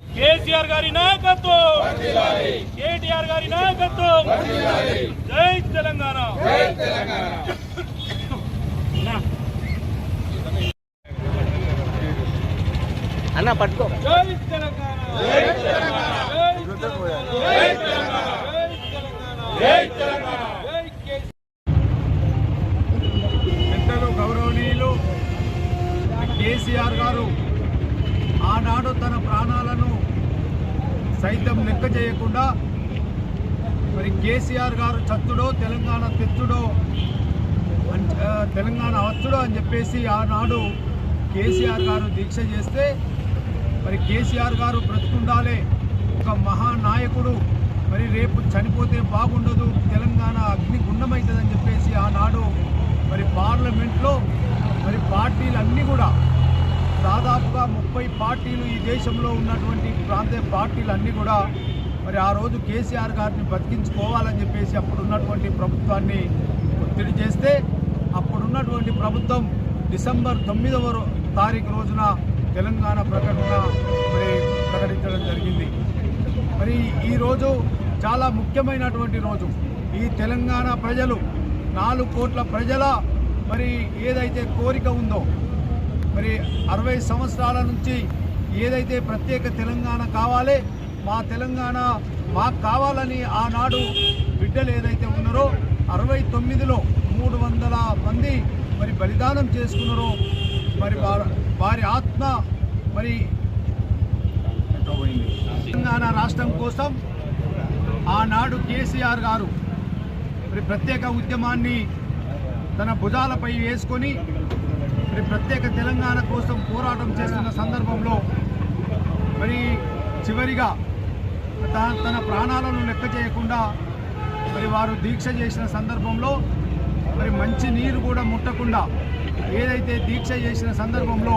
కేసీఆర్ గారి నాయకత్వం, కేటీఆర్ గారి నాయకత్వం, జై తెలంగాణ. అన్న పట్టుకో. జై తెలంగాణ, జై తెలంగాణ, జై తెలంగాణ, జై తెలంగాణ. పెద్దలు గౌరవనీయులు కేసీఆర్ గారు ఆనాడు తన ప్రాణాలను సైతం లెక్క చేయకుండా మరి కేసీఆర్ గారు చత్తుడో తెలంగాణ తెచ్చుడో తెలంగాణ వచ్చుడో అని చెప్పేసి ఆనాడు కేసీఆర్ గారు దీక్ష చేస్తే మరి కేసీఆర్ గారు బ్రతుకుండాలే, ఒక మహానాయకుడు, మరి రేపు చనిపోతే బాగుండదు, తెలంగాణ అగ్నిగుండమవుతుందని చెప్పేసి ఆనాడు మరి పార్లమెంట్లో మరి పార్టీలన్నీ కూడా దాదాపుగా 30 పార్టీలు ఈ దేశంలో ఉన్నటువంటి ప్రాంతీయ పార్టీలన్నీ కూడా మరి ఆ రోజు కేసీఆర్ గారిని బతికించుకోవాలని చెప్పేసి అప్పుడున్నటువంటి ప్రభుత్వాన్ని ఒత్తిడి చేస్తే అప్పుడున్నటువంటి ప్రభుత్వం డిసెంబర్ 9వ తారీఖు రోజున తెలంగాణ ప్రకటన మరి ప్రకటించడం జరిగింది. మరి ఈరోజు చాలా ముఖ్యమైనటువంటి రోజు. ఈ తెలంగాణ ప్రజలు 4 కోట్ల ప్రజల మరి ఏదైతే కోరిక ఉందో, మరి 60 సంవత్సరాల నుంచి ఏదైతే ప్రత్యేక తెలంగాణ కావాలి, మా తెలంగాణ మాకు కావాలని ఆనాడు బిడ్డలు ఏదైతే ఉన్నారో 69లో 300 మంది మరి బలిదానం చేసుకున్నారో, మరి వారి ఆత్మ మరి తెలంగాణ రాష్ట్రం కోసం ఆనాడు కేసీఆర్ గారు మరి ప్రత్యేక ఉద్యమాన్ని తన భుజాలపై వేసుకొని మరి ప్రత్యేక తెలంగాణ కోసం పోరాటం చేస్తున్న సందర్భంలో మరి చివరిగా తన ప్రాణాలను లెక్క చేయకుండా మరి వారు దీక్ష చేసిన సందర్భంలో మరి మంచి నీరు కూడా ముట్టకుండా ఏదైతే దీక్ష చేసిన సందర్భంలో